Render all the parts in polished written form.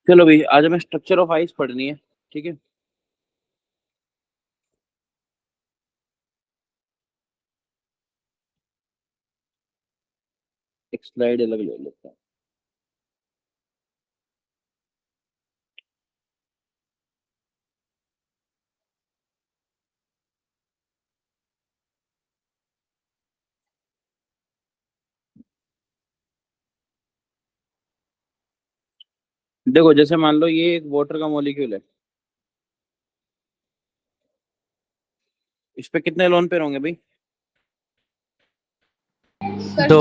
चलो भाई, आज हमें स्ट्रक्चर ऑफ आइस पढ़नी है। ठीक है। एक स्लाइड अलग ले लेते हैं। देखो, जैसे मान लो ये एक वाटर का मॉलिक्यूल है। इस पे कितने लोन पेयर होंगे भाई? सर दो।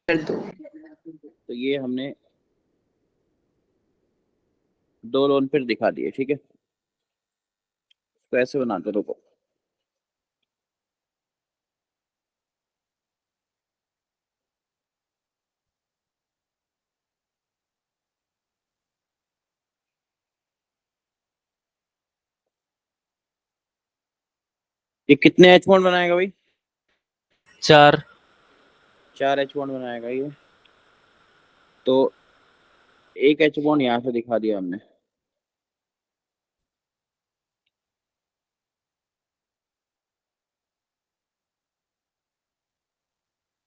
दो। तो ये हमने 2 लोन पेयर दिखा दिए। ठीक है। तो ऐसे बनाते रुको। ये कितने एच बॉन्ड बनाएगा भाई? 4। 4 एच बॉन्ड बनाएगा ये। तो एक एच बॉन्ड यहाँ से दिखा दिया हमने।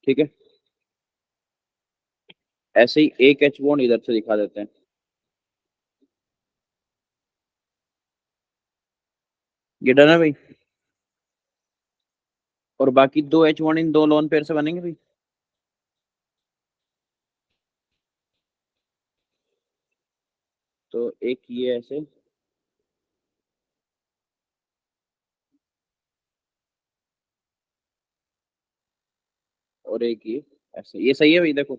ठीक है। ऐसे ही एक एच बॉन्ड इधर से दिखा देते हैं। ये डन है भाई। और बाकी 2 H bond in 2 lone pair से बनेंगे भाई। तो एक ये ऐसे, और एक ये ऐसे। ये सही है भाई? देखो,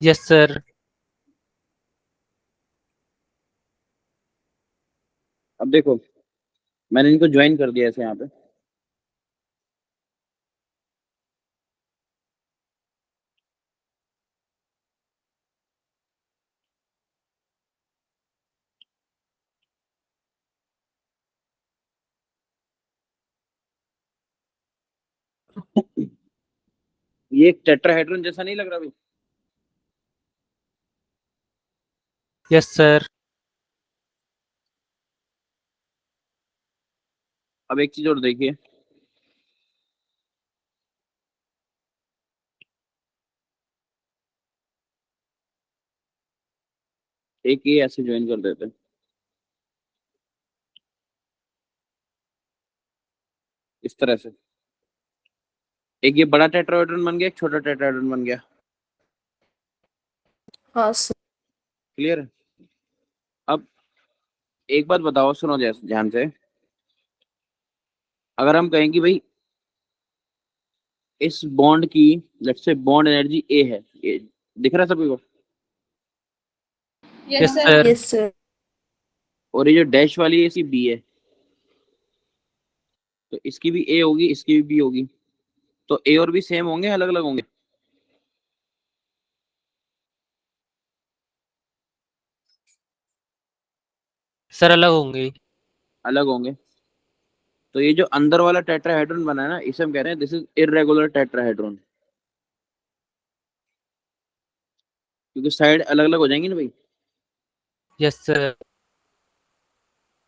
यस सर। अब देखो, मैंने इनको ज्वाइन कर दिया ऐसे यहाँ पे। ये एक टेट्राहेड्रन जैसा नहीं लग रहा भाई? Yes sir. अब एक चीज और देखिए। एक ये ऐसे ज्वाइन कर देते हैं इस तरह से। एक ये बड़ा टेट्राहेड्रन बन गया, एक छोटा टेट्राहेड्रन बन गया। हाँ सर। क्लियर है? अब एक बात बताओ, सुनो जैसे ध्यान से। अगर हम कहें कि भाई इस बॉन्ड की, लेट्स से बॉन्ड एनर्जी ए है, ये दिख रहा है सभी को? Yes sir. Yes sir. और ये जो डैश वाली है इसकी बी है। तो इसकी भी ए होगी, इसकी भी बी होगी। तो ए और बी सेम होंगे, अलग अलग होंगे? सर अलग होंगे। अलग होंगे। तो ये जो अंदर वाला टेट्राहेड्रन बना है ना, इसे हम कह रहे हैं दिस इज इरेगुलर टेट्राहेड्रन। क्योंकि साइड अलग अलग हो जाएंगी ना भाई। Yes sir.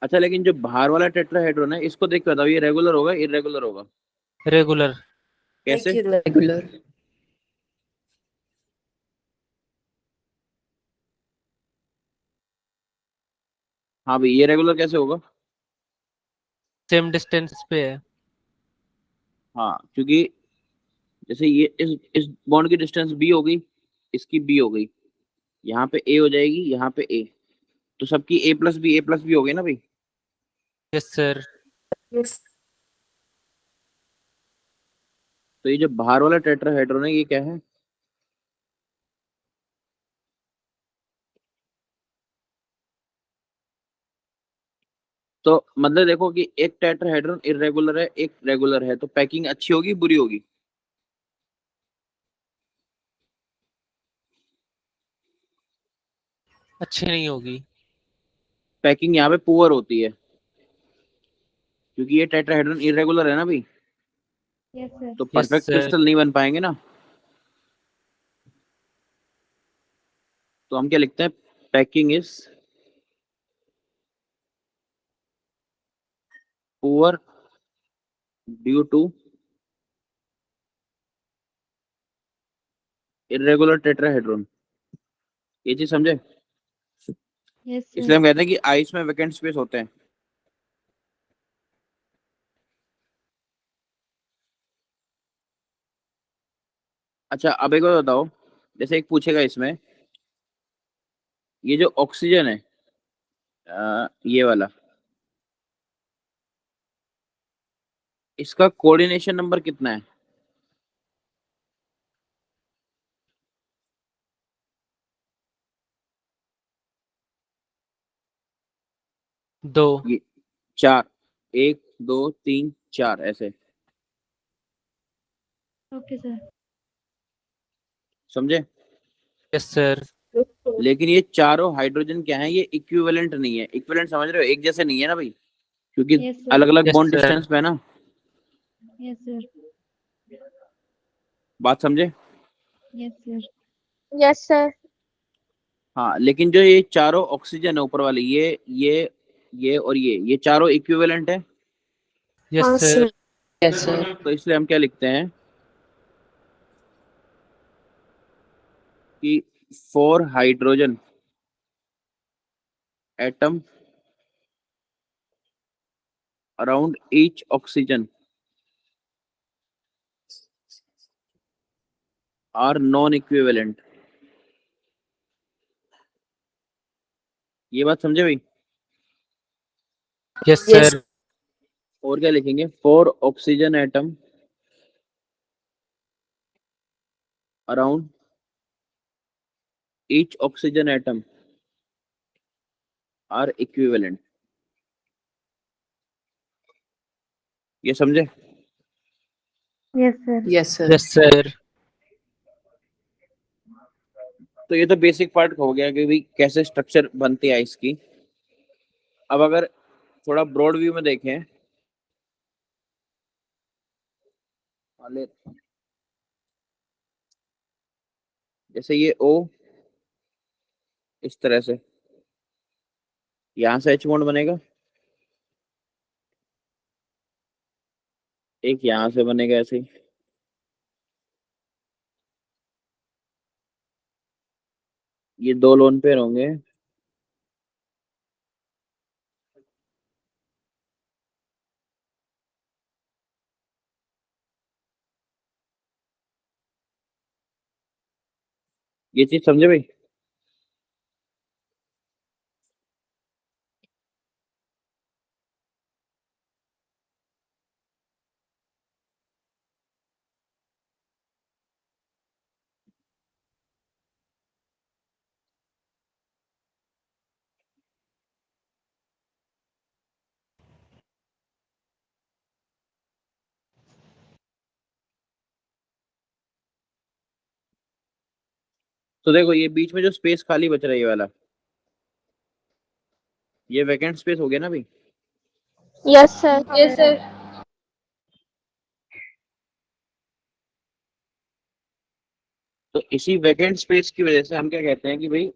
अच्छा, लेकिन जो बाहर वाला टेट्राहेड्रन है, इसको देख के बताओ, ये रेगुलर होगा इरेगुलर होगा? रेगुलर। कैसे? रेगुलर। हाँ भाई, ये रेगुलर कैसे होगा? सेम डिस्टेंस पे है। हाँ, क्योंकि जैसे ये इस बॉन्ड की डिस्टेंस बी हो गई, इसकी बी हो गई, यहाँ पे ए हो जाएगी, यहाँ पे ए। तो सबकी ए प्लस बी हो गई ना भाई। Yes sir. यस। तो ये जो बाहर वाला टेट्राहेड्रन है, ये क्या है? तो मतलब देखो कि एक टेट्राहेड्रन इरेगुलर है, एक रेगुलर है, तो पैकिंग अच्छी होगी बुरी होगी? अच्छी नहीं होगी। पैकिंग यहाँ पे पुअर होती है, क्योंकि ये टेट्राहेड्रन इरेगुलर है ना भाई, Yes, sir. तो Yes, परफेक्ट sir. क्रिस्टल नहीं बन पाएंगे ना। तो हम क्या लिखते हैं, packing is poor due to irregular tetrahedron. ये चीज समझे? Yes, sir. इसलिए हम कहते हैं कि आइस में वैकेंट स्पेस होते हैं। अच्छा अब एक बात बताओ, जैसे एक पूछेगा इसमें, ये जो ऑक्सीजन है ये वाला, इसका कोऑर्डिनेशन नंबर कितना है? दो। ये 4, 1 2 3 4 ऐसे, Okay, sir. समझे? Yes, sir. लेकिन ये चारों हाइड्रोजन क्या है, ये इक्विवेलेंट नहीं है। इक्विवेलेंट समझ रहे हो, एक जैसे नहीं है ना भाई, क्योंकि Yes, sir. अलग अलग Yes, बॉन्ड sir. डिस्टेंस पे है ना। Yes, sir. बात समझे? Yes, sir. Yes, sir. हाँ, लेकिन जो ये चारों ऑक्सीजन है ऊपर वाली, ये और ये चारों इक्विवेलेंट है। Yes, हाँ, sir. Yes, sir. तो इसलिए हम क्या लिखते हैं कि 4 hydrogen atom around each oxygen are non equivalent. ये बात समझे भाई? Yes, Yes. sir. और क्या लिखेंगे, 4 oxygen atom around each oxygen atom are equivalent. ये समझे? Yes, sir. Yes, sir. Yes, sir. तो ये तो बेसिक पार्ट हो गया कि भाई कैसे स्ट्रक्चर बनती है इसकी। अब अगर थोड़ा ब्रॉड व्यू में देखें, वाले जैसे ये O इस तरह से, यहां से H बॉन्ड बनेगा, एक यहां से बनेगा ऐसे ही, ये 2 लोन पेयर होंगे, ये चीज समझे भाई? तो देखो ये बीच में जो स्पेस खाली बच रहा है, ये वाला, ये वैकेंट स्पेस हो गया ना भाई। Yes, sir. Yes, sir. तो इसी वैकेंट स्पेस की वजह से हम क्या कहते हैं कि भाई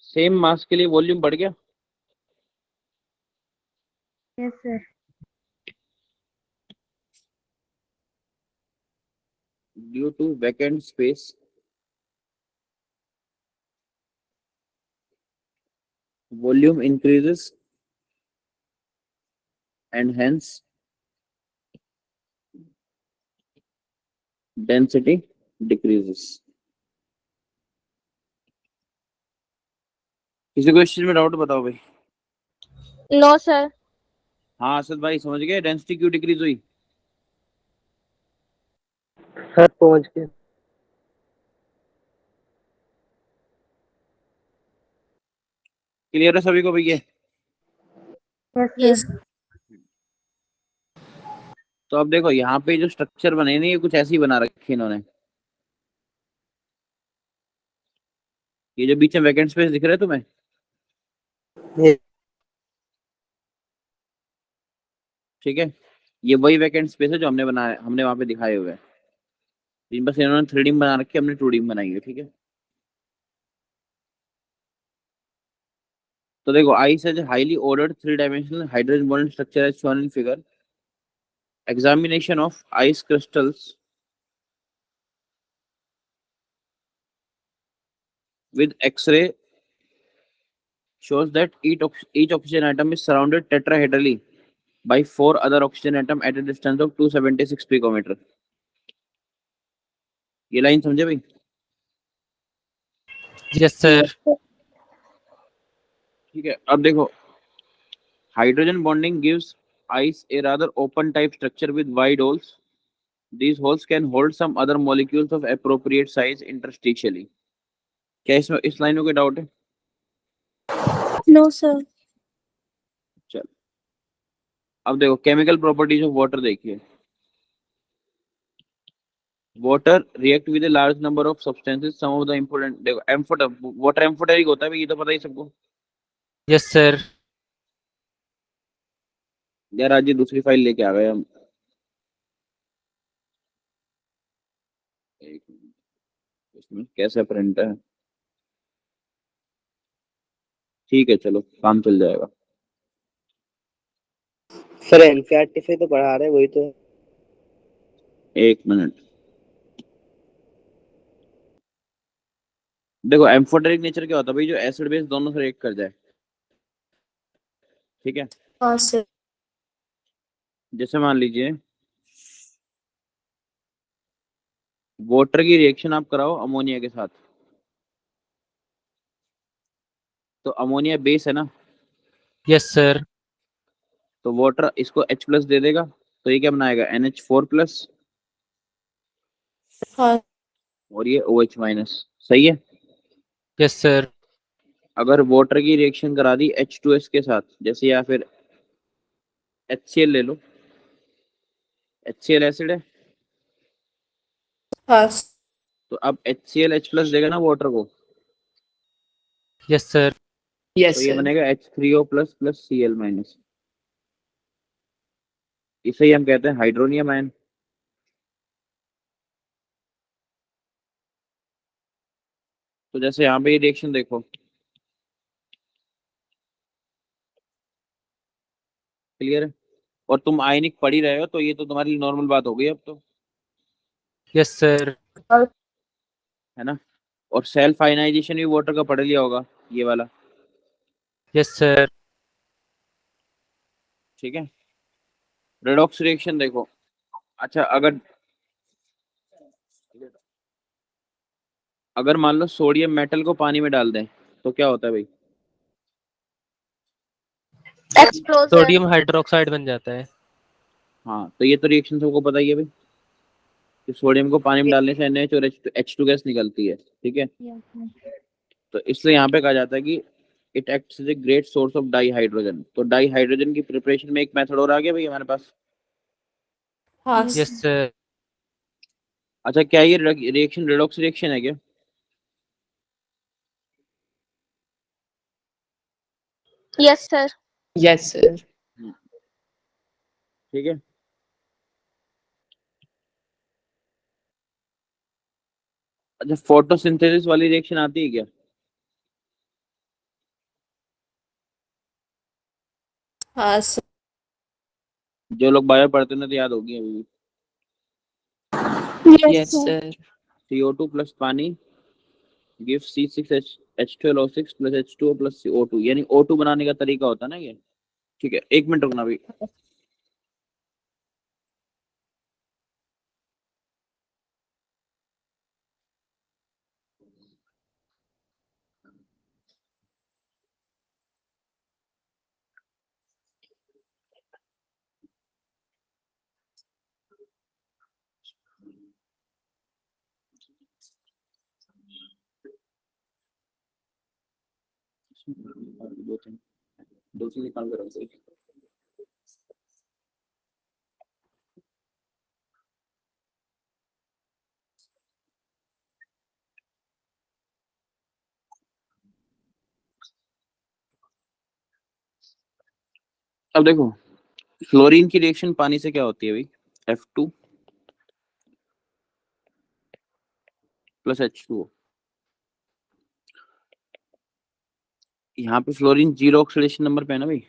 सेम मास के लिए वॉल्यूम बढ़ गया। Yes, sir. Due to vacant space volume increases and hence density decreases. किसी को इस चीज में डाउट बताओ भाई? No, sir. हाँ असद भाई समझ गए डेंसिटी क्यों डिक्रीज हुई? सर पहुंच गए। क्लियर है सभी को भैया? Yes, Yes. sir. तो अब देखो यहाँ पे जो स्ट्रक्चर बने नहीं, ये कुछ ऐसे ही बना रखे इन्होंने। ये जो बीच में वैकेंट स्पेस दिख रहा है तुम्हें, Yes. ठीक है, ये वही वैकेंट स्पेस है जो हमने वहां पे दिखाए हुए हैं। बस इन्होंने 3D में बना रखी है, हमने 2D में बनाई है। ठीक है, तो देखो, I such highly ordered 3 dimensional hydrogen bond structure as shown in figure. Examination of ice crystals with X-ray shows that each oxygen atom is surrounded tetrahedrally by 4 other oxygen atoms at a distance of 276 picometer। ये line समझे भाई? Yes, sir. Yes, sir. ठीक है, अब देखो, hydrogen bonding gives ice a rather open type structure with wide holes. These holes can hold some other molecules of appropriate size interstitially। क्या इसमें इस लाइन में कोई डाउट है? No, sir. चल, अब देखो केमिकल प्रॉपर्टीज ऑफ वाटर देखिए। Water react with a large number of substances, some of the important, देखो एम्फोटर, वाटर एम्फोटेरिक होता है भाई, ये तो पता ही सबको। Yes, sir. यार आज ये दूसरी फाइल लेके आ गए हम। एक मिनट, इसमें कैसा प्रिंट है? ठीक है, चलो काम चल जाएगा। सर एनसीईआरटी से तो पढ़ा रहे वही तो। एक मिनट, देखो एम्फोटेरिक नेचर क्या होता है भाई? जो एसिड बेस दोनों से रिएक्ट कर जाए। ठीक है, हाँ सर। जैसे मान लीजिए वाटर की रिएक्शन आप कराओ अमोनिया के साथ, तो अमोनिया बेस है ना, Yes, sir. तो वाटर इसको H+ दे देगा, तो ये क्या बनाएगा? NH4+, हाँ और ये OH-। सही है। Yes, sir. अगर वाटर की रिएक्शन करा दी H2S के साथ, जैसे, या फिर HCl ले लो, HCl एसिड है, हाँ। तो अब HCl H+ देगा ना वाटर को, Yes, sir. तो ये बनेगा H3O+ Cl-। इसे ही हम कहते हैं हाइड्रोनियम आयन। तो जैसे यहाँ पे ये रिएक्शन देखो, क्लियर है? और तुम आयनिक पढ़ ही रहे हो, तो ये तो तुम्हारी नॉर्मल बात हो गई अब तो, Yes, sir. है ना? और सेल्फ आयनाइजेशन भी वाटर का पढ़ लिया होगा, ये वाला। Yes, sir. ठीक है, रेडॉक्स रिएक्शन देखो। अच्छा, अगर मान लो सोडियम मेटल को पानी में डाल दें, तो क्या होता है भाई? एक्सप्लोजन। सोडियम हाइड्रोक्साइड बन जाता है। हाँ, तो ये तो रिएक्शन सबको पता ही है भाई, कि सोडियम को पानी में डालने से NH और H2 गैस निकलती है। ठीक है, तो इसलिए यहाँ पे कहा जाता है कि it acts as a great source of dihydrogen. तो डाई हाइड्रोजन की प्रिपरेशन में एक मेथड और आ गया भाई हमारे पास। हाँ Yes, sir. अच्छा, क्या ये रिएक्शन रेडॉक्स रिएक्शन है क्या? Yes sir. Yes, sir. हम्म, ठीक है। अच्छा, फोटोसिंथेसिस वाली रिएक्शन आती है क्या? हाँ सर। जो लोग बायो पढ़ते हैं ना, तो याद होगी अभी। Yes Yes, sir. sir. CO2 plus पानी give C6H12O6 plus H2O plus CO2, यानी O2 बनाने का तरीका होता है ना ये। ठीक है, एक मिनट रुकना भाई। दो तीन निकाल कर रखो। अब देखो फ्लोरीन की रिएक्शन पानी से क्या होती है भाई, F2 प्लस H2O। यहाँ पे फ्लोरीन 0 ऑक्सीडेशन नंबर पे है ना भाई,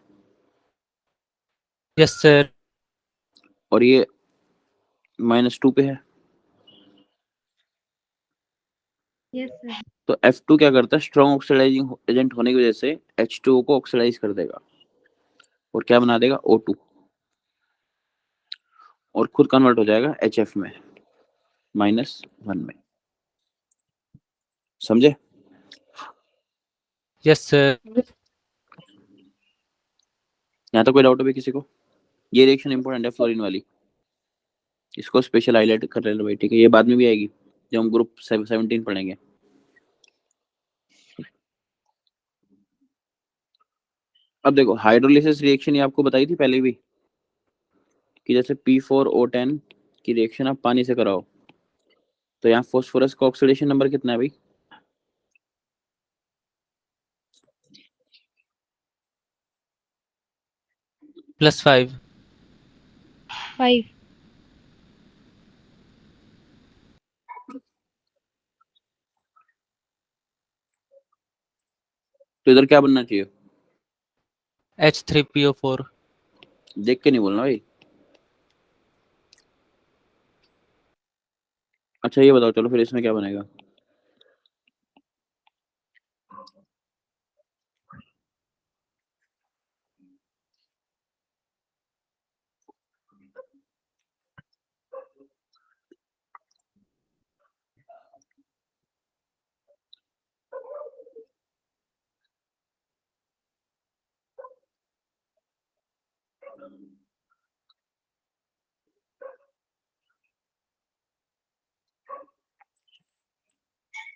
यस सर। और ये -2 पे है। Yes, sir. तो F2 क्या करता है, स्ट्रॉन्ग ऑक्सीडाइजिंग एजेंट होने की वजह से H2O को ऑक्सीडाइज कर देगा और क्या बना देगा, O2, और खुद कन्वर्ट हो जाएगा HF में -1 में। समझे? Yes sir. यहाँ तो कोई डाउट है भाई किसी को? ये रिएक्शन इंपॉर्टेंट है फ्लोरीन वाली, इसको स्पेशल हाईलाइट कर लेना भाई, ठीक है? ये बाद में भी आएगी जब हम ग्रुप 17 पढ़ेंगे। अब देखो हाइड्रोलिसिस रिएक्शन ये आपको बताई थी पहले भी कि जैसे P4O10 की रिएक्शन आप पानी से कराओ तो यहाँ फॉस्फोरस का ऑक्सीडेशन नंबर कितना है भाई, +5। 5. तो इधर क्या बनना चाहिए, H3PO4। देख के नहीं बोलना भाई। अच्छा ये बताओ, चलो फिर इसमें क्या बनेगा,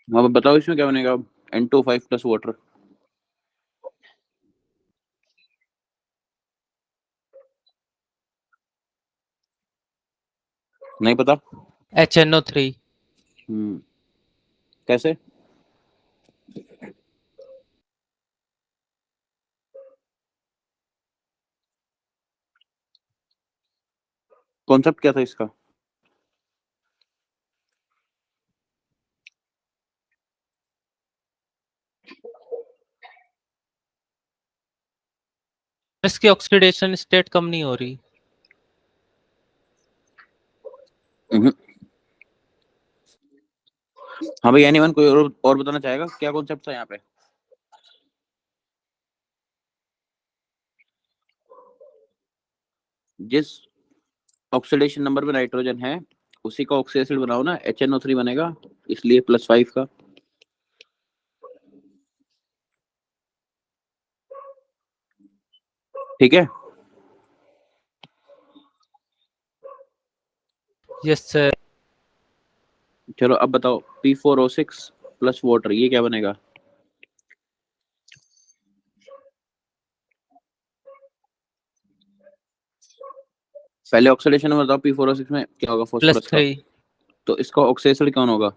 अब बताओ इसमें क्या बनेगा, N2O5 प्लस वाटर। नहीं पता? HNO3। कैसे? कॉन्सेप्ट क्या था इसका? इसकी ऑक्सीडेशन स्टेट कम नहीं हो रही। हम्म। हाँ भाई, एनीवन कोई और बताना चाहेगा क्या कॉन्सेप्ट था यहाँ पे? जिस ऑक्सीडेशन नंबर पे नाइट्रोजन है उसी का ऑक्सी एसिड बनाओ ना, HNO3 बनेगा, इसलिए +5 का। ठीक है? Yes sir. चलो अब बताओ P4O6 प्लस वाटर, ये क्या बनेगा? पहले ऑक्सीडेशन में बताओ P4O6 में क्या होगा फॉस्फोरस का, +3। तो इसका ऑक्सी एसिड कौन होगा?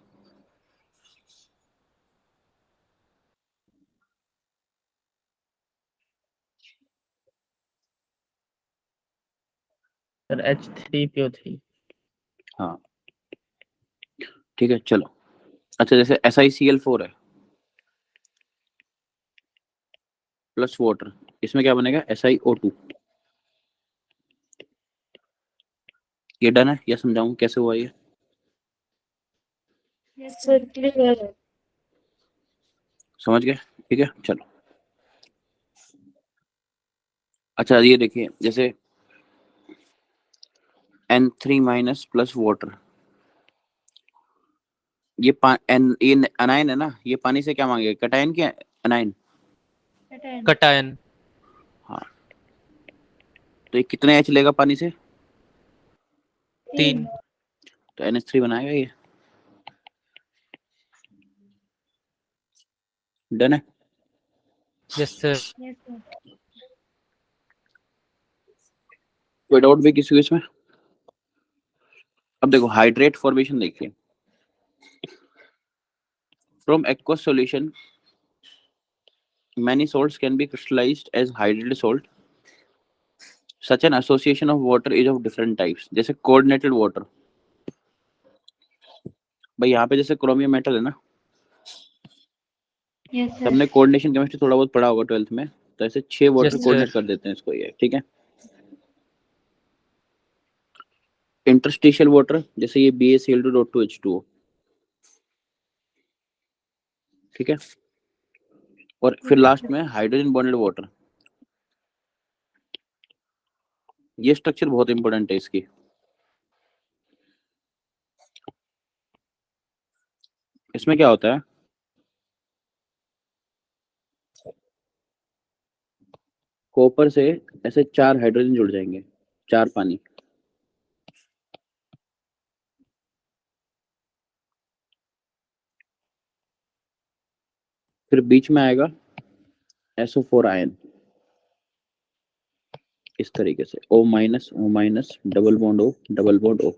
Sir H3PO3। हाँ ठीक है चलो। अच्छा जैसे SiCl4 है प्लस वाटर, इसमें क्या बनेगा, SiO2। ये डन है या समझाऊं कैसे हुआ ये? Yes, Sir, sir. clear. समझ गए? ठीक है चलो। अच्छा ये देखिए जैसे N3- प्लस वाटर, ये अनायन है ना, ये पानी से क्या मांगेगा, कटायन क्या अनायन? Cation. कटायन। हाँ, तो ये कितने H लेगा पानी से, 3। तो NH3 बनाएगा ये। डन है? Yes sir. Yes, sir. कोई डाउट भी किसी को इसमें? अब देखो हाइड्रेट फॉर्मेशन देखिए, from aqueous solution many salts can be crystallized as hydrated salt such an association of water is of different types, जैसे कोऑर्डिनेटेड वाटर। भाई यहाँ पे जैसे क्रोमियम मेटल है ना, Yes, sir. सबने कोऑर्डिनेशन केमिस्ट्री थोड़ा बहुत पढ़ा होगा 12th में, तो ऐसे 6 वाटर Yes, कोऑर्डिनेट sir. कर देते हैं इसको, ये ठीक है। इंटरस्टिशियल वाटर जैसे ये BaCl2.2H2O, ठीक है। और फिर लास्ट में हाइड्रोजन बॉन्डेड वाटर, ये स्ट्रक्चर बहुत इंपॉर्टेंट है इसकी। इसमें क्या होता है, कॉपर से ऐसे 4 हाइड्रोजन जुड़ जाएंगे, 4 पानी, फिर बीच में आएगा SO4 आयन, इस तरीके से O minus double bond O double bond O,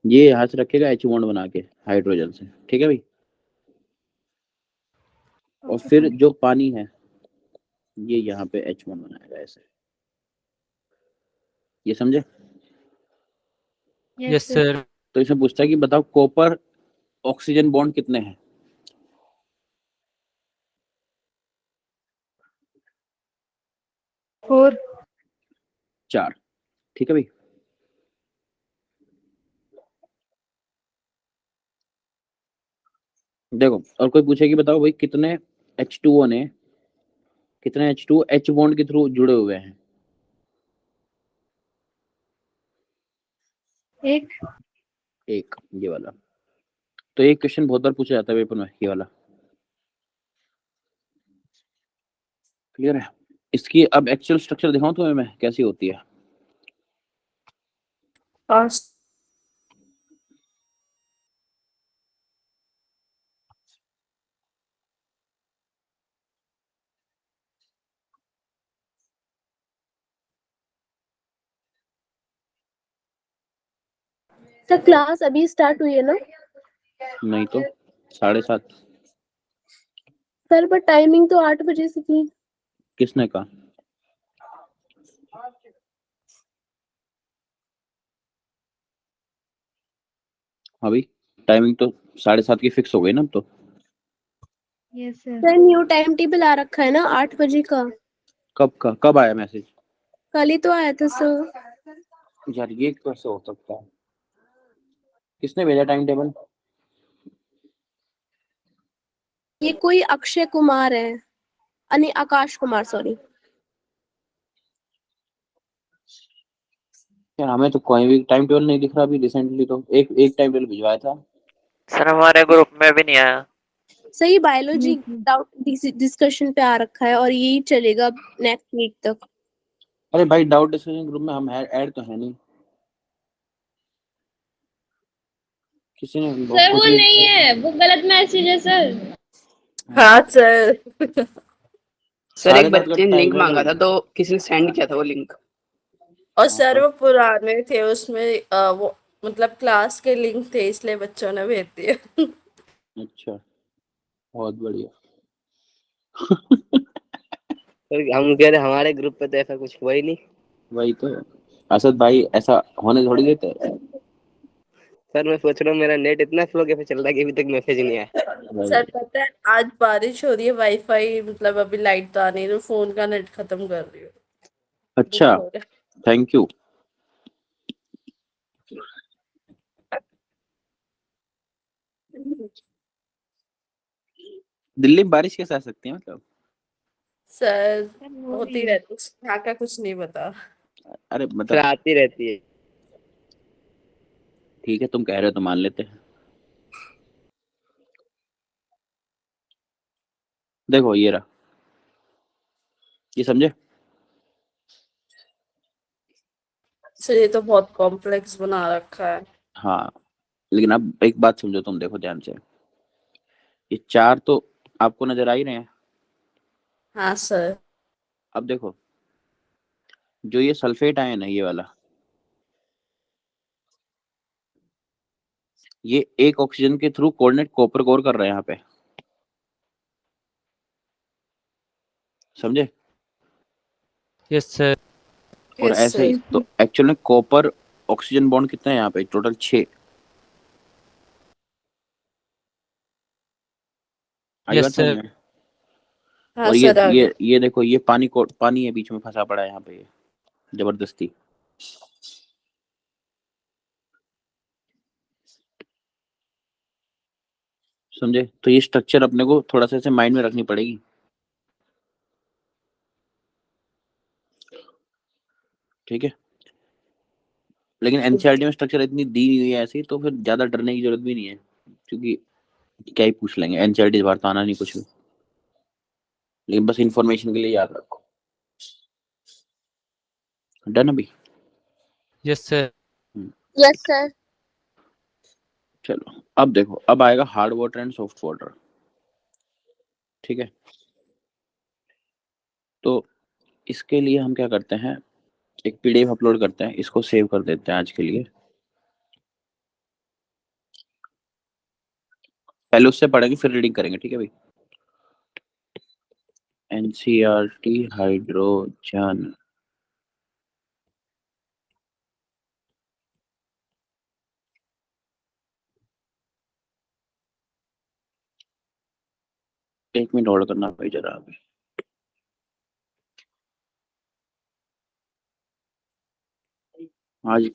ये यहाँ से रखेगा H बॉन्ड बना के हाइड्रोजन से, ठीक है भाई। और फिर जो पानी है ये यहाँ पे H बॉन्ड बनाएगा ऐसे, ये समझे। Yes, Yes, sir. sir. तो इसमें पूछता है कि बताओ कॉपर ऑक्सीजन बॉन्ड कितने हैं, 4. 4, ठीक है भाई। देखो और कोई पूछे कि बताओ भाई कितने H2O ने, कितने H2O H बॉन्ड के थ्रू जुड़े हुए हैं, 1. एक, ये वाला। तो एक क्वेश्चन बहुत बार पूछा जाता है पेपर में, ये वाला, क्लियर है। इसकी अब एक्चुअल स्ट्रक्चर दिखाऊं तुम्हें मैं कैसी होती है। हाँ सर, क्लास अभी स्टार्ट हुई है ना? नहीं तो 7:30। सर पर टाइमिंग तो 8 बजे से थी। किसने कहा, अभी टाइमिंग तो 7:30 की फिक्स हो गई ना अब तो। Yes, sir. Sir new time table आ रखा है ना 8 बजे का। कब आया मैसेज, कल ही तो आया था सर। यार ये कैसे हो सकता है, किसने भेजा टाइम टेबल। ये कोई अक्षय कुमार है, अनि आकाश कुमार सॉरी। यार हमें तो कोई भी टाइम टेबल नहीं दिख रहा अभी रिसेंटली, तो एक टाइम टेबल भिजवाया था। सर हमारे ग्रुप में भी नहीं आया। सही बायोलॉजी नहीं, डाउट डिस्कशन पे आ रखा है और यही चलेगा नेक्स्ट वीक तक। अरे भाई डाउट डिस्कशन ग्रुप में हम ऐड तो है नहीं, किसी ने सर कुछ वो भी। नहीं है, वो गलत मैसेज है सर। हाँ सर। सर एक 7:30 का बच्चे ने लिंक टाइम है मांगा भाई। था तो किसी ने सेंड किया था वो लिंक। और हाँ सर तो वो पुराने थे, उसमें वो मतलब क्लास के लिंक थे, इसलिए बच्चों ने भेज दिया। अच्छा, बहुत बढ़िया। सर हम कह रहे हमारे ग्रुप पे तो ऐसा कुछ हुआ ही नहीं। वही तो, असद भाई ऐसा होने थोड़ी देते हैं। सर मैं सोच रहा हूँ मेरा नेट इतना स्लो कैसे चल रहा है कि अभी तक मैसेज नहीं आया। भाई सर पता है आज बारिश हो रही है, वाईफाई मतलब अभी लाइट तो आ नहीं रही, फोन का नेट खत्म कर रही हूँ। अच्छा, दुख हो रहा है। Thank you. दिल्ली में बारिश कैसे आ सकती है मतलब। सर सर वो होती भी रहती, यहाँ का कुछ नहीं पता। अरे सर मतलब आती रहती है। ठीक है, तुम कह रहे हो तो मान लेते हैं। देखो ये रहा, ये समझे। सर ये तो बहुत कॉम्प्लेक्स बना रखा है। हाँ लेकिन अब एक बात समझो तुम, देखो ध्यान से, ये 4 तो आपको नजर आ ही रहे हैं। हाँ सर। अब देखो जो ये सल्फेट आयन है, ये वाला, ये एक ऑक्सीजन के थ्रू कोऑर्डिनेट कॉपर कोर कर रहा है यहाँ पे, समझे। Yes, sir. और Yes, ऐसे sir. तो एक्चुअल में कॉपर ऑक्सीजन बॉन्ड कितना है यहाँ पे, टोटल 6। आई Yes, बात समझ sir. में? हाँ और सर, आगे. ये देखो, ये पानी है बीच में फंसा पड़ा है यहाँ पे, ये जबरदस्ती। समझे? तो ये स्ट्रक्चर अपने को थोड़ा सा ऐसे माइंड में रखनी पड़ेगी। ठीक है, लेकिन एनसीईआरटी में स्ट्रक्चर इतनी दी नहीं हुई है ऐसी, तो फिर ज्यादा डरने की जरूरत भी नहीं है, क्योंकि क्या ही पूछ लेंगे, एनसीईआरटी बाहर तो आना नहीं कुछ भी। लेकिन बस इंफॉर्मेशन के लिए याद रखो। डन अभी? Yes, sir. Yes sir. चलो अब देखो, अब आएगा hard water and soft water. ठीक है, तो इसके लिए हम क्या करते हैं, एक पीडीएफ अपलोड करते हैं, इसको सेव कर देते हैं आज के लिए। पहले उससे पढ़ेंगे फिर रीडिंग करेंगे, ठीक है भाई? NCERT hydrogen. एक मिनट होल्ड करना भाई जरा अभी। हाँ जी,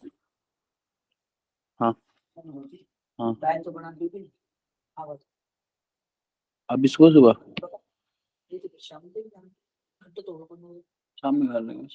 हाँ हाँ, अब इसको सुबह शाम में कर लेंगे।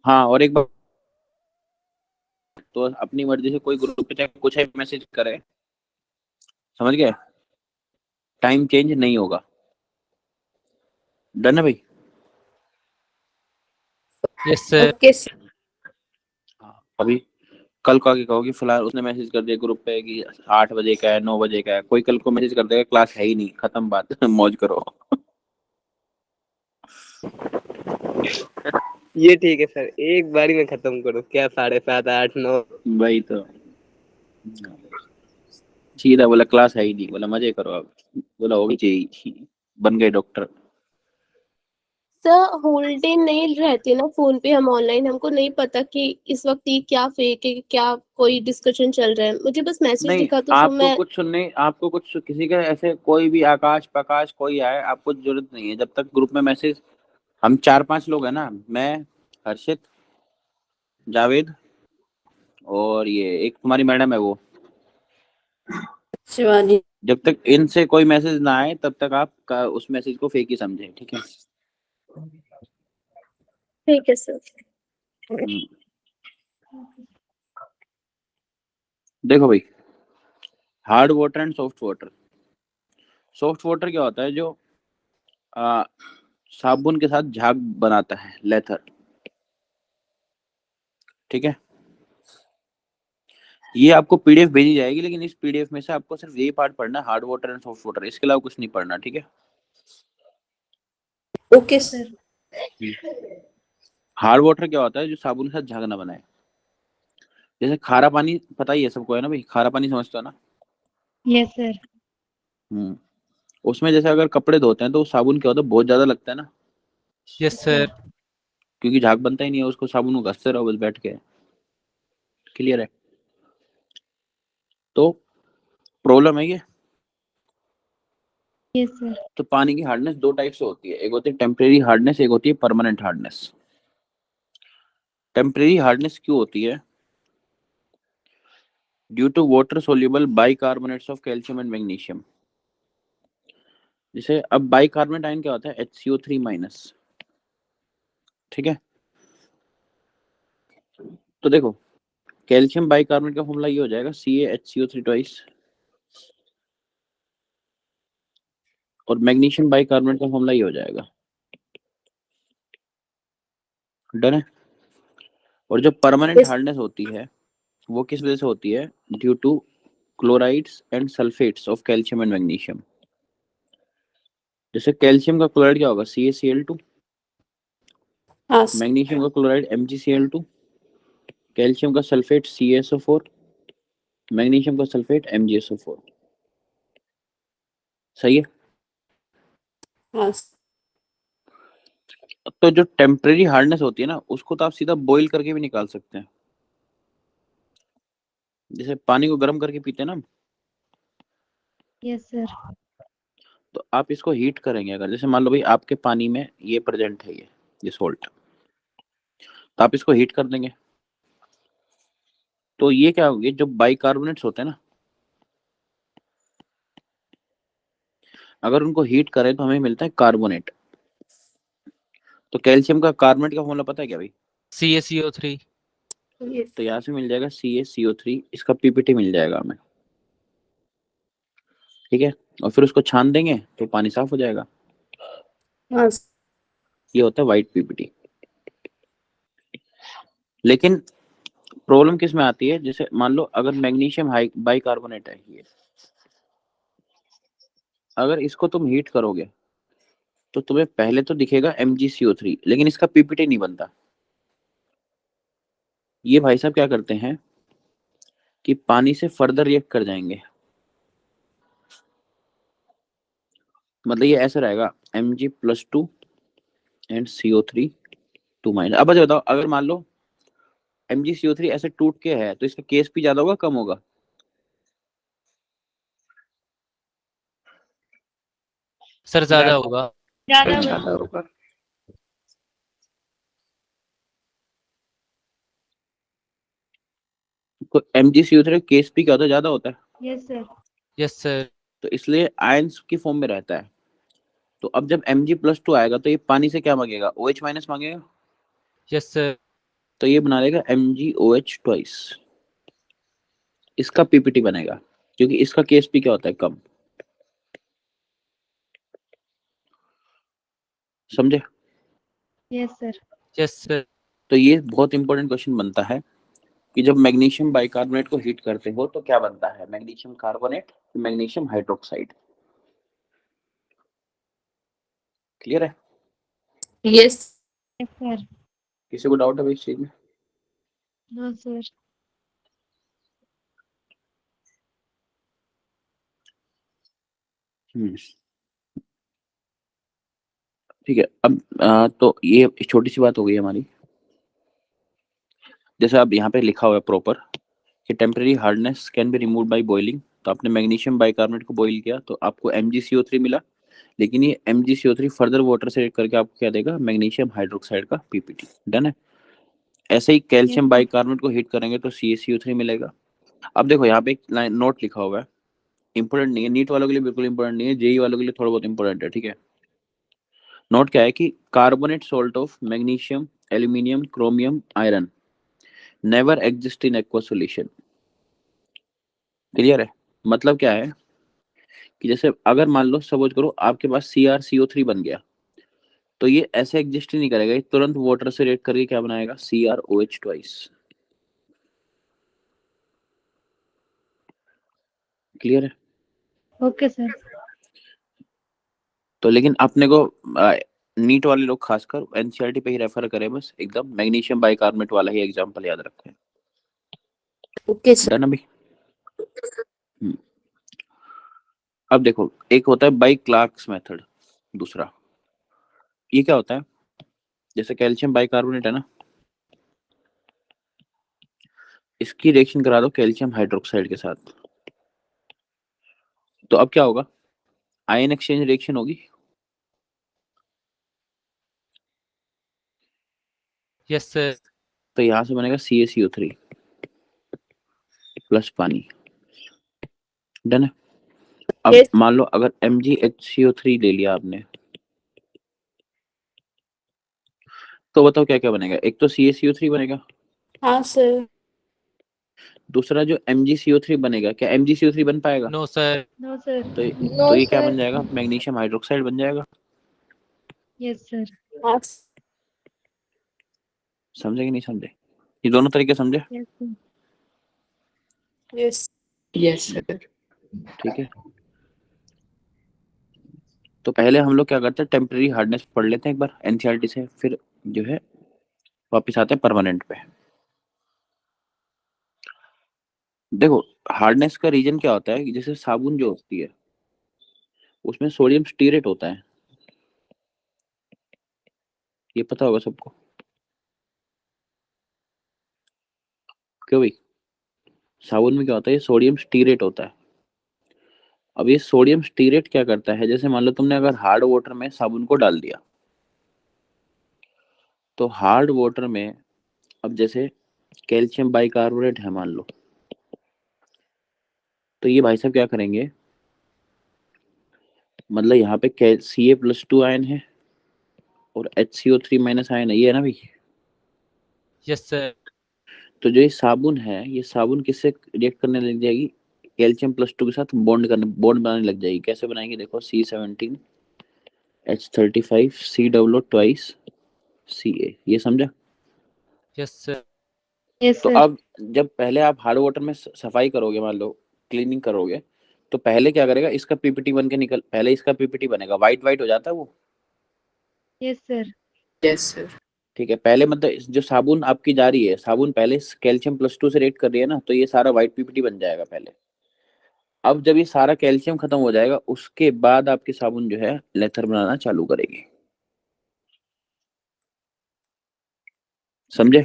हाँ, और एक बार, तो अपनी मर्जी से कोई ग्रुप पे चाहे कुछ है मैसेज करे, समझ गए? टाइम चेंज नहीं होगा। डन है भाई? Yes, sir. Okay, sir. हाँ, अभी कल को आके कहो कि फिलहाल उसने मैसेज कर दिया ग्रुप पे कि 8 बजे का है, 9 बजे का है, कोई कल को मैसेज कर देगा क्लास है ही नहीं, खत्म बात। मौज करो। ये ठीक है सर, एक बारी में खत्म करो, क्या 7:30 8 9। भाई तो सीधा बोला क्लास है ही नहीं, बोला मजे करो अब, बोला होगी चाहिए, बन गए डॉक्टर। सर होल डे नहीं रहती ना फोन पे हम ऑनलाइन, हमको नहीं पता कि इस वक्त ये क्या फेक है, क्या कोई डिस्कशन चल रहा है। मुझे बस मैसेज नहीं, दिखा तो आपको मैं। कुछ सुनने, आपको कुछ किसी का ऐसे कोई भी आकाश प्रकाश कोई आए, आपको जरूरत नहीं है। जब तक ग्रुप में मैसेज, हम 4-5 लोग हैं ना, मैं, हर्षित, जावेद, और ये एक तुम्हारी मैडम है वो, शिवानी. जब तक इनसे कोई मैसेज ना आए तब तक आप उस मैसेज को फेक ही समझे, ठीक है? ठीक है सर। हम्म। देखो भाई, hard water and soft water. Soft water क्या होता है, जो आ, साबुन के साथ झाग बनाता है, लेथर। ठीक है, ये आपको पीडीएफ भेजी जाएगी, लेकिन इस पीडीएफ में से आपको सिर्फ यही पार्ट पढ़ना है, hard water and soft water, इसके अलावा कुछ नहीं पढ़ना, ठीक है? Okay, sir. हार्ड वाटर क्या होता है, जो साबुन के साथ झाग ना बनाए। जैसे खारा पानी, पता ही है सबको, है ना भाई? खारा पानी समझते हो ना? Yes, sir. हम्म, उसमें जैसे अगर कपड़े धोते हैं तो साबुन क्या होता है, बहुत ज्यादा लगता है ना, Yes, sir. क्योंकि झाग बनता ही नहीं है, उसको साबुन को घसते रहो बस बैठ के। क्लियर है? तो प्रॉब्लम है ये। Yes, sir. तो पानी की हार्डनेस दो टाइप से होती है, एक होती है टेम्परेरी हार्डनेस, एक होती है परमानेंट हार्डनेस। टेम्परेरी हार्डनेस क्यों होती है? Due to water soluble bicarbonates of calcium and magnesium. जैसे अब बाइकार्बोनेट आयन क्या होता है, HCO3-। ठीक है, तो देखो, कैल्शियम बाइकार्बोनेट का फॉर्मूला ये हो जाएगा CaHCO3 ट्वाइस और मैग्नीशियम बाइकार्बोनेट का फॉर्मूला ये हो जाएगा। डन है। और जो परमानेंट हार्डनेस होती है वो किस वजह से होती है? Due to chlorides and sulphates of calcium and magnesium. जैसे कैल्शियम का क्लोराइड क्या होगा? CaCl2। हाँ मैग्नीशियम का क्लोराइड MgCl2। कैल्शियम का सल्फेट CaSO4। मैग्नीशियम का सल्फेट MgSO4। सही है। हाँ तो जो टेम्परेरी हार्डनेस होती है ना, उसको तो आप सीधा बॉईल करके भी निकाल सकते हैं। जैसे पानी को गर्म करके पीते हैं ना, Yes, sir. तो आप इसको हीट करेंगे अगर, जैसे मान लो भाई आपके पानी में ये प्रेजेंट है, ये सोल्ट, तो आप इसको हीट कर देंगे तो ये क्या होंगे? जो बाइकार्बोनेट्स होते हैं ना, अगर उनको हीट करें तो हमें मिलता है कार्बोनेट। तो कैल्शियम का कार्बोनेट का फॉर्मूला पता है क्या भाई? CaCO3। तो यहाँ से मिल जाएगा CaCO3, इसका पीपीटी मिल जाएगा हमें, ठीक है। और फिर उसको छान देंगे तो पानी साफ हो जाएगा। हाँ ये होता है वाइट पीपीटी। लेकिन प्रॉब्लम किस में आती है? जैसे मान लो अगर मैग्नीशियम बाइकार्बोनेट है ये, अगर इसको तुम हीट करोगे तो तुम्हें पहले तो दिखेगा MgCO3, लेकिन इसका पीपीटी नहीं बनता। ये भाई साहब क्या करते हैं कि पानी से फर्दर रिएक्ट कर जाएंगे। मतलब ये ऐसा रहेगा Mg+2 एंड CO3 2-। अब अच्छा बताओ, अगर मान लो MgCO3 ऐसे टूट के है तो इसका KSP ज्यादा होगा कम होगा? सर ज्यादा होगा। ज्यादा होगा। तो MgCO3 का KSP क्या होता है? ज्यादा होता है। Yes, sir. Yes sir. तो इसलिए आयंस की फॉर्म में रहता है। तो अब जब Mg+2 आएगा तो ये पानी से क्या मांगेगा? OH- मांगेगा। Yes sir. तो ये बना लेगा MgOH ट्वाइस। इसका पीपीटी बनेगा क्योंकि इसका KSP क्या होता है? कम। समझे? Yes, sir. Yes sir. तो ये बहुत इंपॉर्टेंट क्वेश्चन बनता है कि जब मैग्नीशियम बाइकार्बोनेट को हीट करते हो तो क्या बनता है? Magnesium carbonate, magnesium hydroxide. Clear है? Yes Yes, sir. किसी को डाउट है भाई इस चीज में? No, sir. ठीक है। अब तो ये छोटी सी बात हो गई हमारी। जैसे अब यहाँ पे लिखा हुआ है प्रॉपर कि temporary hardness can be remove by boiling. तो आपने मैग्नीशियम बाइकार्बोनेट को बॉईल किया तो आपको MgCO3 मिला, लेकिन ये MgCO3 फर्दर वाटर से react करके आपको क्या देगा? मैग्नीशियम हाइड्रोक्साइड का पीपीटी। डन है। ऐसे ही कैल्शियम Yes, sir. बाइकार्बोनेट को हीट करेंगे तो CaCO3 मिलेगा। अब देखो यहाँ पे एक लाइन नोट लिखा हुआ है, इंपोर्टेंट नहीं है, नीट वालों के लिए बिल्कुल इंपोर्टेंट नहीं है, जेई वालों के लिए थोड़ा बहुत इंपोर्टेंट है, ठीक है। नोट क्या है कि carbonate salt of magnesium, aluminium, chromium, iron never exist in aqua solution. Clear है? मतलब क्या है कि जैसे अगर मान लो सपोज करो आपके पास CrCO3 बन गया, तो ये ऐसे एग्जिस्ट ही नहीं करेगा, ये तुरंत वाटर से रिएक्ट करके क्या बनाएगा? CrOH twice. क्लियर है? Okay, sir. तो लेकिन अपने को नीट वाले लोग खासकर एनसीईआरटी पे ही रेफर करें, बस एकदम मैग्नीशियम बाइकार्बोनेट वाला ही एग्जांपल याद रखें। Okay sir. डन अभी? अब देखो, एक होता है बाई क्लार्क्स मेथड, दूसरा ये क्या होता है? जैसे कैल्शियम बाइकार्बोनेट है ना, इसकी रिएक्शन करा दो कैल्शियम हाइड्रोक्साइड के साथ, तो अब क्या होगा? आयन एक्सचेंज रिएक्शन होगी। Yes sir. तो यहां से बनेगा CaCO3 प्लस पानी। डन है। अब Yes. मान लो अगर MgHCO3 ले लिया आपने, तो बताओ क्या क्या बनेगा? एक तो CaCO3 बनेगा, हाँ सर। दूसरा जो MgCO3 बनेगा, क्या MgCO3 बन पाएगा? No, sir. No, sir. तो ये क्या बन जाएगा? मैग्नीशियम हाइड्रोक्साइड बन जाएगा। Yes, sir. हाँ समझे कि नहीं समझे? ये दोनों तरीके समझे? Yes, sir. Yes yes sir. ठीक है, तो पहले हम लोग क्या करते हैं, टेम्परेरी हार्डनेस पढ़ लेते हैं एक बार NCERT से, फिर जो है वापस आते हैं परमानेंट पे। देखो, हार्डनेस का रीजन क्या होता है कि जैसे साबुन जो होती है उसमें सोडियम स्टीरेट होता है, ये पता होगा सबको, क्यों भाई? साबुन में क्या होता है, ये सोडियम स्टीरेट होता है। अब ये सोडियम स्टीरेट क्या करता है, जैसे मान लो तुमने अगर हार्ड वाटर में साबुन को डाल दिया, तो हार्ड वाटर में अब जैसे कैल्शियम बाइकार्बोनेट है मान लो, तो ये भाई साहब क्या करेंगे, मतलब यहाँ पे Ca+2 आयन है और HCO3- आयन है, ये है ना भाई? Yes, sir. तो जो ये साबुन है, ये साबुन किससे रिएक्ट करने लग जाएगी? Ca+2 के साथ बॉन्ड बनाने लग जाएगी। कैसे बनाएगी देखो, C17 H35 COO twice Ca, ये समझा? Yes, sir. Yes, तो sir. अब जब पहले आप हार्ड वाटर में सफाई करोगे, मान लो क्लीनिंग करोगे, तो पहले क्या करेगा, इसका पीपीटी बन के निकल, पहले इसका पीपीटी बनेगा, वाइट वाइट हो जाता है वो। Yes, sir. Yes sir. ठीक है, पहले मतलब जो साबुन आपकी जा रही है, साबुन पहले Ca+2 से रेट कर रही है ना, तो ये सारा व्हाइट पीपीटी बन जाएगा पहले। अब जब ये सारा कैल्शियम खत्म हो जाएगा, उसके बाद आपकी साबुन जो है लेथर बनाना चालू करेगी। समझे?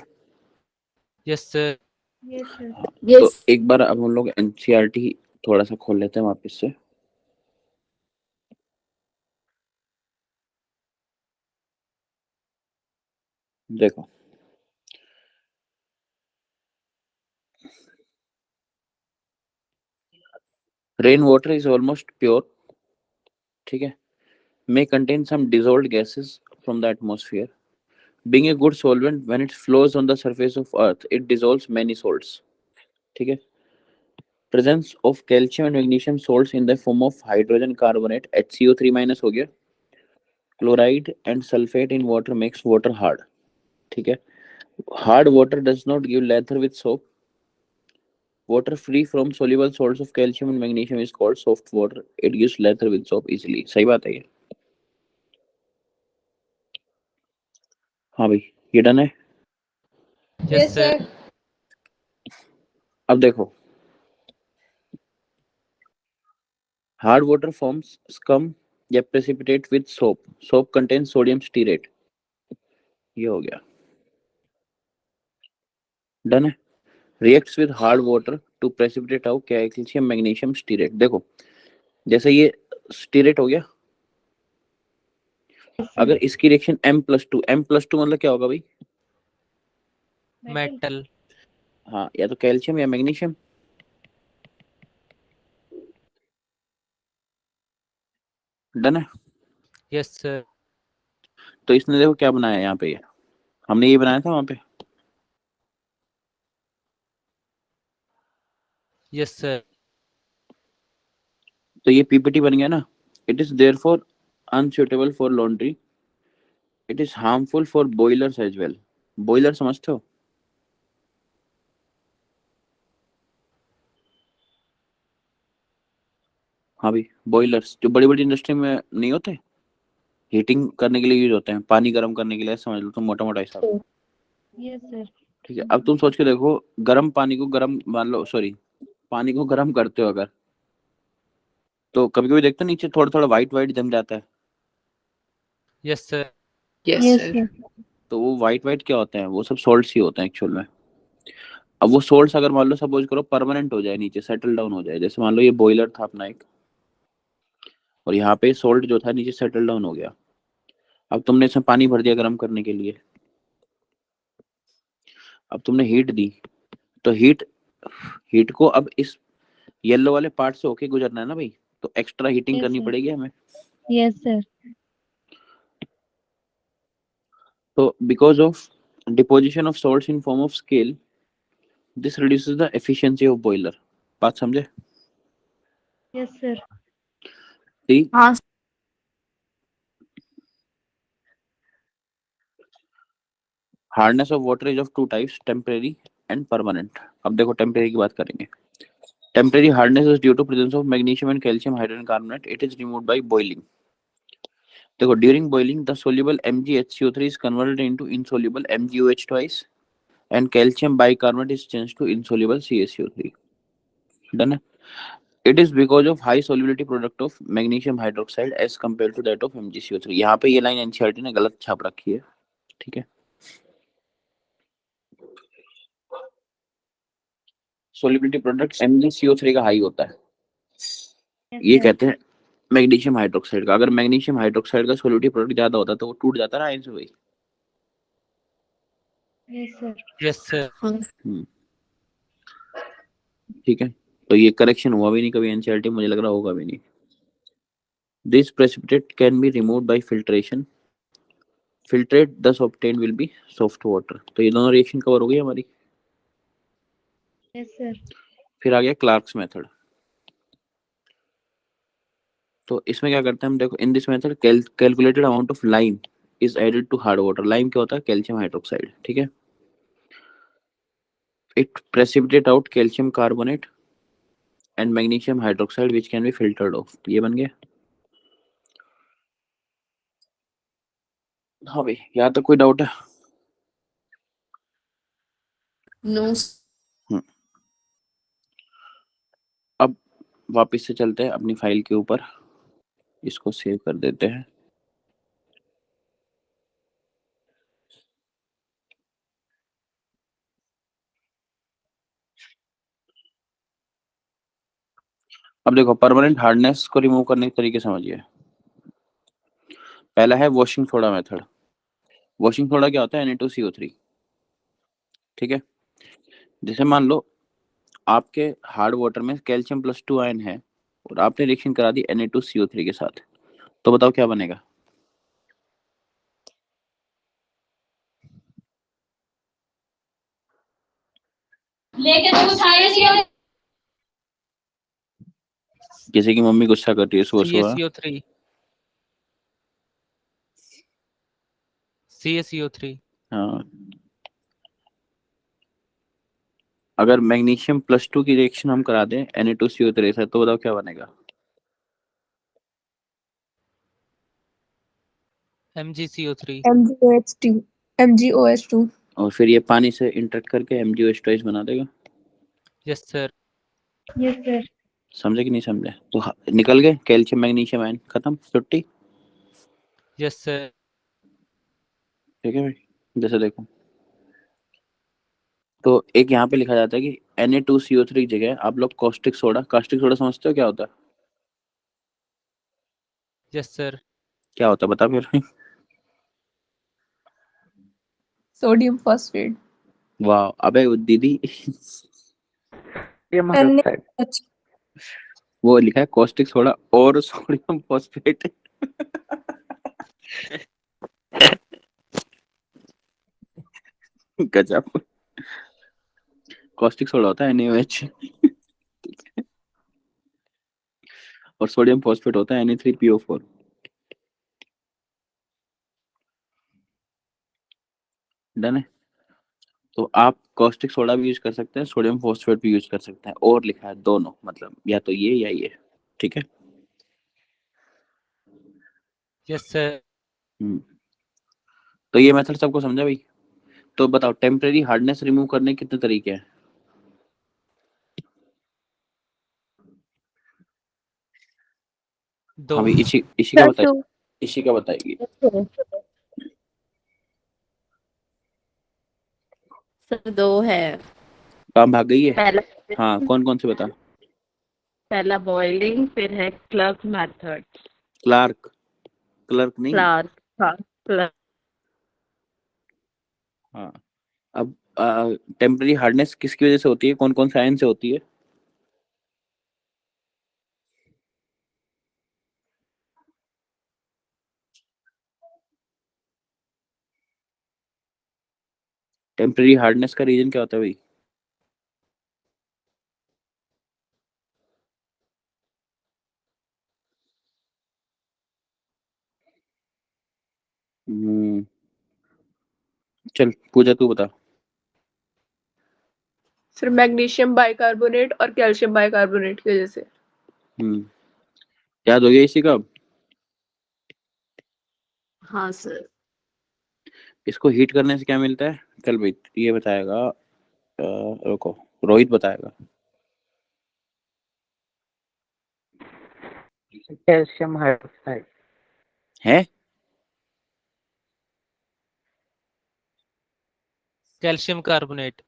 Yes, sir. Yes, sir. हाँ, तो यस एक बार अब हम लोग NCERT थोड़ा सा खोल लेते हैं वापस से। देखो, rain water is almost pure, ठीक है, may contain some dissolved gases from the atmosphere. Being a good solvent, when it flows on the surface of Earth, it dissolves many salts. ठीक है, presence of calcium and magnesium salts in the form of hydrogen carbonate HCO3- हो गया, chloride and sulfate in water makes water hard. ठीक है, hard water does not give lather with soap. Water free from soluble salts of calcium and magnesium is called soft water. It gives lather with soap easily. सही बात है ये? हाँ भाई, ये done है। Yes, sir. अब देखो, हार्ड वाटर फॉर्म्स स्कम या precipitate with soap, soap contains sodium stearate, ये हो गया, डन है। Reacts with hard water to precipitate out calcium magnesium stearate. देखो, जैसे ये स्टीरेट हो गया, Yes, sir. अगर इसकी रिएक्शन M+2, M+2 मतलब क्या होगा भाई? Metal. हाँ, या तो कैल्शियम या मैग्नीशियम, डन है। Yes, sir. तो इसने देखो क्या बनाया यहाँ पे, ये हमने ये बनाया था वहां पे, Yes, sir. तो ये पीपीटी बन गया ना। It is therefore unsuitable for laundry, it is harmful for boilers as well. Boiler समझते हो? हाँ भाई, बॉयलर्स जो बड़ी बड़ी इंडस्ट्री में नहीं होते, हीटिंग करने के लिए यूज होते हैं, पानी गर्म करने के लिए, समझ लो तुम मोटा मोटा हिसाब। Yes, sir. ठीक है, अब तुम सोच के देखो, गर्म पानी को गर्म, मान लो सॉरी, पानी को गर्म करते हो अगर, तो कभी कभी देखते हो नीचे थोड़ा थोड़ा व्हाइट व्हाइट जम जाता है, Yes, sir. Yes Yes, sir. sir. तो वो व्हाइट व्हाइट क्या होते हैं, वो सब सॉल्ट्स ही होते हैं एक्चुअल में। अब वो सोल्ट्स अगर मान लो सपोज करो परमानेंट हो जाए, नीचे सेटल डाउन हो जाए, जैसे मान लो ये बॉयलर था अपना एक, और यहाँ पे सोल्ट जो था नीचे सेटल डाउन हो गया, अब तुमने इसमें पानी भर दिया गर्म करने के लिए, अब तुमने हीट दी, तो हीट हीट को अब इस येलो वाले पार्ट से होके गुजरना है ना भाई, तो एक्स्ट्रा हीटिंग Yes, करनी sir. पड़ेगी हमें। Yes, sir. तो because of deposition of salts in form of scale, this reduces the efficiency of boiler. बात समझे? Yes, sir. ठीक। हाँ hardness of water is of two types, temporary and permanent. अब देखो टेम्परेरी की बात करेंगे। Temporary hardness is due to presence of magnesium and calcium hydrogen carbonate, it is removed by boiling. देखो during boiling the soluble MgHCO3 is converted into insoluble MgOH twice and calcium bicarbonate is changed to insoluble CaCO3. Done है? It is because of high solubility product of magnesium hydroxide as compared to that of MgCO3। यहाँ पे ये line NCERT ने गलत छाप रखी है, ठीक है। सोलिबिलिटी प्रोडक्ट MgCO3 का हाई होता है, Yes, ये sir. कहते हैं मैग्नीशियम हाइड्रोक्साइड का। अगर मैग्नीशियम हाइड्रोक्साइड का सोलिबिलिटी प्रोडक्ट ज्यादा होता तो वो टूट जाता ना आयन से भाई। Yes, sir. Yes, sir. ठीक है, तो ये करेक्शन हुआ भी नहीं कभी एनसीईआरटी, मुझे लग रहा होगा भी नहीं। This precipitate can be removed by filtration, filtrate thus obtained will be soft water। तो ये दोनों रिएक्शन कवर हो गई हमारी। Yes, sir. फिर आ गया क्लार्क्स मेथड। तो इसमें क्या करते हैं हम, देखो in this method calculated amount of lime is added to hard water. Lime क्या होता है? कैल्शियम हाइड्रोक्साइड, ठीक है। It precipitate out calcium carbonate and magnesium hydroxide which can be filtered off. ये बन गया। हाँ भाई, यहाँ तक कोई डाउट है? नो अब वापस से चलते हैं अपनी फाइल के ऊपर, इसको सेव कर देते हैं। अब देखो परमानेंट हार्डनेस को रिमूव करने के तरीके समझिए। पहला है washing soda method. Washing soda क्या होता है? Na2CO3, ठीक है। जैसे मान लो आपके हार्ड वाटर में कैल्शियम +2 आयन है और आपने रिएक्शन करा दी Na2CO3 के साथ, तो बताओ क्या बनेगा? लेके तो कुछ आया नहीं। किसी की मम्मी गुस्सा कर रही है सुबह सुबह। CaCO3. CaCO3. हाँ, अगर मैग्नीशियम +2 की रिएक्शन हम करा दें Na2CO3 से, तो बताओ क्या बनेगा? MgCO3. MgOH2 MgOH2 और फिर ये पानी से इंटरेक्ट करके MgOH बना देगा। Yes, sir. Yes, sir. समझे कि नहीं समझे? तो निकल गए कैल्शियम मैग्नीशियम आयन, खत्म, छुट्टी। Yes, sir. ठीक है भाई, जैसे देखो तो एक यहाँ पे लिखा जाता है कि Na2CO3 की जगह आप लोग कास्टिक सोडा समझते हो क्या होता है? Yes, sir. क्या होता है बता फिर। Sodium phosphate वाह, अबे वो दीदी ये मतलब वो लिखा है कॉस्टिक सोडा और सोडियम फॉस्फेट। गजब। कॉस्टिक सोडा होता है NaOH और सोडियम फॉस्फेट होता है Na3PO4। डन है। तो आप कॉस्टिक सोडा भी यूज कर सकते हैं, सोडियम फॉस्फेट भी यूज कर सकते हैं, और लिखा है दोनों, मतलब या तो ये या ये, ठीक है। Yes, sir. तो ये मेथड सबको समझा भाई? तो बताओ टेम्परेरी हार्डनेस रिमूव करने के कितने तरीके हैं? दो. हाँ भाई, इसी का बताइए, इसी का बताएगी। सर दो है। काम भाग गई है। पहला हाँ, कौन कौन से बता? पहला बॉइलिंग, फिर है क्लर्क मेथड। क्लार्क, क्लर्क नहीं। क्लार्क, हाँ क्लर्क। हाँ, अब टेम्परेरी हार्डनेस किसकी वजह से होती है, कौन कौन से आयन से होती है? टेम्परेरी हार्डनेस का रीजन क्या होता है भाई? चल पूजा तू बता। सर मैग्नीशियम बाइकार्बोनेट और कैल्शियम बाइकार्बोनेट की वजह से। याद हो गया इसी का? हाँ सर। इसको हीट करने से क्या मिलता है? चल भाई ये बताएगा। रुको, रोहित बताएगा। Calcium hydroxide. है कैल्शियम कार्बोनेट।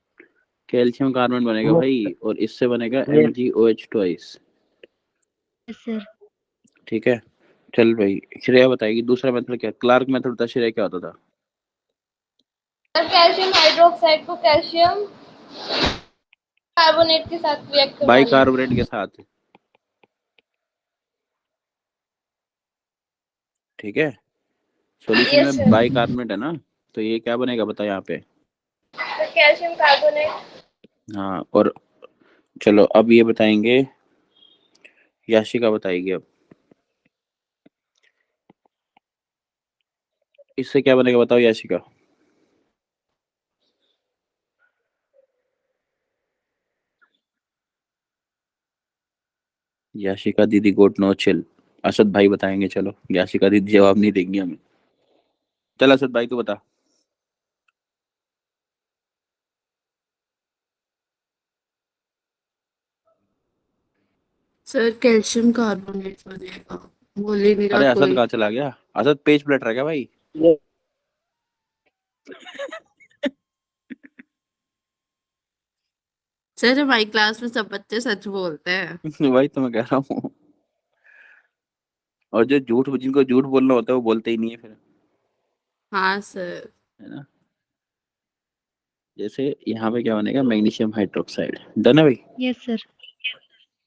कैल्शियम कार्बोनेट बनेगा Yes, भाई, और इससे बनेगा Yes. MgOH twice. Yes sir. ठीक है, चल भाई श्रेया बताएगी दूसरा मेथड क्या, क्लार्क मेथड था। श्रेया क्या होता था? कैल्शियम हाइड्रोक्साइड को कैल्शियम कार्बोनेट के साथ रिएक्ट करवा लेना। बाइकार्बोनेट के साथ। ठीक है, सॉल्यूशन Yes, में sir. बाइकार्बोनेट है ना, तो ये क्या बनेगा बता यहाँ पे? तो कैल्शियम कार्बोनेट। हाँ, और चलो अब ये बताएंगे, याशिका बताएगी अब। इससे क्या बनेगा बताओ याशिका? याशिका दीदी गोट नो चिल। असद भाई बताएंगे। चलो याशिका दीदी जवाब नहीं देंगी हमें। चल असद भाई तू बता। सर कैल्शियम कार्बोनेट बनेगा, बोल ही नहीं रहा अरे असद कोई। कहाँ चला गया? असद पेज पलट रहा है क्या भाई? सर हमारी क्लास में सब बच्चे सच बोलते हैं। वही तो मैं कह रहा हूँ। और जो झूठ, जिनको झूठ बोलना होता है वो बोलते ही नहीं है फिर, हाँ सर। है ना। जैसे यहाँ पे क्या बनेगा? Magnesium hydroxide. डन है भाई? Yes sir.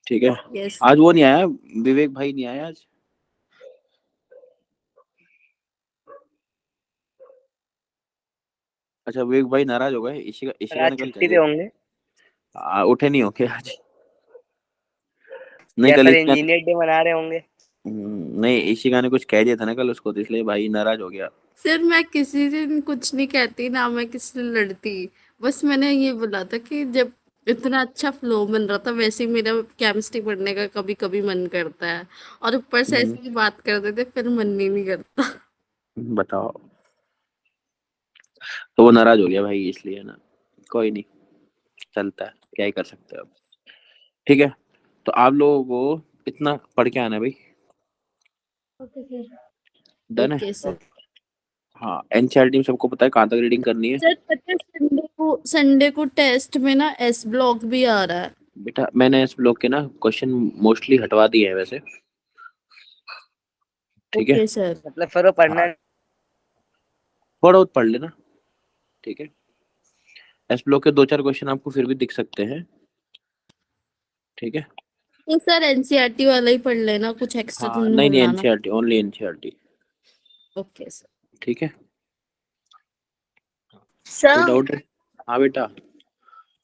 ठीक है। यस। आज वो नहीं आया, विवेक भाई नहीं आया आज। अच्छा विवेक भाई नाराज हो गए, इशिका आज ने कल कह छुट्टी पे दिया। होंगे उठे नहीं होके आज। नहीं या कल फिर इशिका इंजीनियर डे मना रहे होंगे। नहीं इशिका ने कुछ कह दिया था ना कल उसको, तो इसलिए भाई नाराज हो गया। सर मैं किसी दिन कुछ नहीं कहती ना, मैं किसी से लड़ती। बस मैंने ये बोला था कि जब इतना अच्छा फ्लो बन रहा था, वैसे ही मेरा केमिस्ट्री पढ़ने का कभी कभी मन करता है, और ऊपर से ऐसी बात कर देते फिर मन ही नहीं करता। बताओ, तो वो नाराज हो गया भाई इसलिए ना। कोई नहीं, चलता है, क्या ही कर सकते हैं अब। ठीक है, तो आप लोगों को इतना पढ़ के आना है भाई। Okay sir. डन है? Okay sir. हाँ, एनसीईआरटी में सबको पता है कहाँ तक रीडिंग करनी है। सर पता है संडे को टेस्ट में ना एस ब्लॉक भी आ रहा है। बेटा मैंने इस ब्लॉक के ना क्वेश्चन मोस्टली हटवा दिए हैं वैसे। ठीक है, ओके सर। मतलब फिर वो पढ़ना हाँ, थोड़ा बहुत पढ़ लेना। ठीक है, एस ब्लॉक के 2-4 क्वेश्चन आपको फिर भी दिख सकते हैं। ठीक है, तो सर एनसीईआरटी वाला ही पढ़ लेना, कुछ एक्स्ट्रा तो हाँ नहीं नहीं बुलाना। NCERT, only NCERT. Okay sir. ठीक है, कोई सर डाउट है? हाँ बेटा।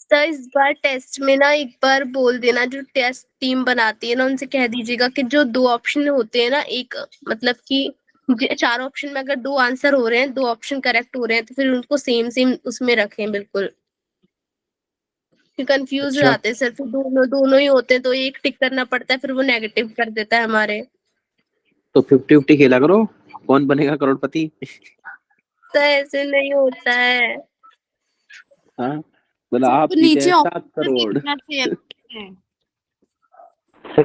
सर इस बार टेस्ट में ना एक बार बोल देना, जो टेस्ट टीम बनाती है ना उनसे कह दीजिएगा कि जो 2 ऑप्शन होते हैं ना, एक मतलब कि 4 ऑप्शन में अगर 2 आंसर हो रहे हैं, 2 ऑप्शन करेक्ट हो रहे हैं, तो फिर उनको सेम सेम उसमें रखें बिल्कुल। कंफ्यूज हो अच्छा, जाते हैं सर, फिर दोनों दोनों ही होते हैं तो एक टिक करना पड़ता है, फिर वो नेगेटिव कर देता है हमारे। तो 50-50 खेला करो, कौन बनेगा करोड़पति। तो ऐसे नहीं होता है। हाँ, बोला सर आप तो जीते नीचे हैं 7 ऑप्शन करोड़। लिखना चाहिए।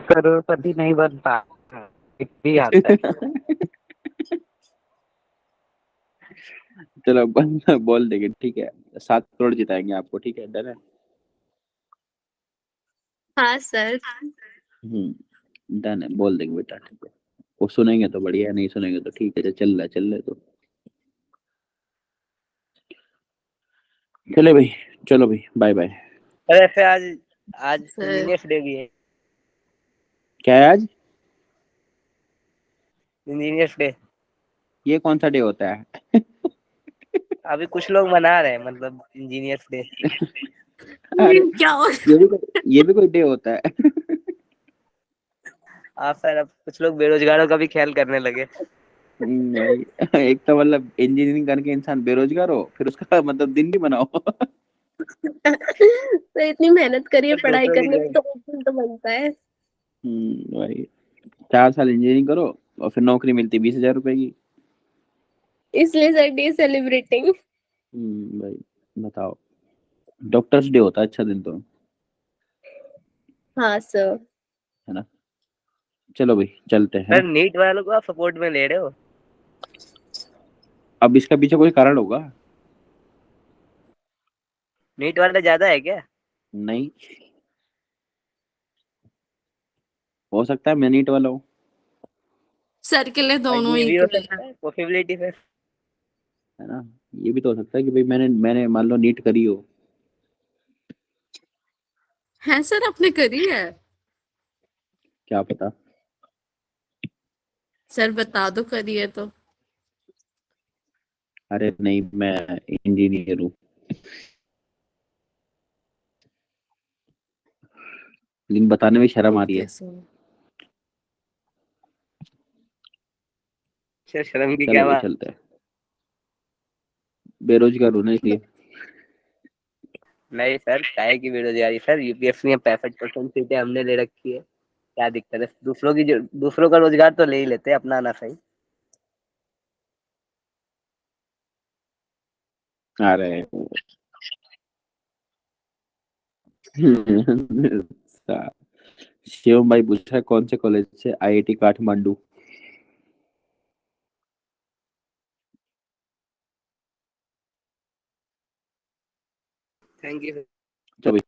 करोड़पति नहीं बन पा भी आता है। चलो बोल देंगे, ठीक है, 7 करोड़ जिताएंगे आपको। ठीक है, डन है। हाँ सर। डन है, बोल देंगे बेटा। ठीक है, वो सुनेंगे तो बढ़िया है, नहीं सुनेंगे तो ठीक है, चल रहा है तो चले भाई। चलो भाई, बाय बाय। अरे फिर आज आज सर इंजीनियर्स डे भी है। क्या है आज? इंजीनियर्स डे ये कौन सा डे होता है? अभी कुछ लोग मना रहे हैं, मतलब इंजीनियर्स डे। अरे क्या हो ये भी कोई डे होता है? आप सर अब कुछ लोग बेरोजगारों का भी ख्याल करने लगे। भाई एक तो मतलब इंजीनियरिंग करके इंसान बेरोजगार हो, फिर उसका मतलब दिन भी बनाओ। तो इतनी मेहनत करिए सर पढ़ाई दूसरों की करने में जगह तो ऑप्शन तो बनता है। भाई 4 साल इंजीनियरिंग करो और फिर नौकरी मिलती 20,000 रुपए की। इसलिए सर डे सेलिब्रेटिंग। भाई बताओ, डॉक्टर्स डे होता है अच्छा दिन तो, हाँ सर। है ना। चलो भाई चलते हैं, है सर ना। नीट वालों को आप सपोर्ट में ले रहे हो? अब इसका पीछे कोई कारण होगा? नीट वाला ज्यादा है क्या? नहीं, हो सकता है मैं नीट वाला हूँ, सर के लिए और दोनों ये भी हो इक्वल सकता है। है पॉसिबिलिटी फिर। है ना। ये भी तो हो सकता है कि भाई मैंने मैंने मान लो नीट करी हो। है सर, आपने करी है? क्या पता। सर बता दो करी है तो। अरे नहीं, मैं इंजीनियर हूँ, लेकिन बताने में शर्म आ रही ओके है। सर। सर शर्म की चलो क्या भाई बात। चलते हैं, बेरोजगार हूँ ना इसलिए। नहीं सर, काहे की बेरोजगारी सर, यूपीएससी में 65% सीटें हमने ले रखी है। क्या दिक्कत है? दूसरों का रोजगार तो ले ही लेते हैं, अपना ना सही। अरे शिवम भाई पूछ रहा है कौन से कॉलेज से, आईआईटी काठमांडू। Thank you. चलो भाई।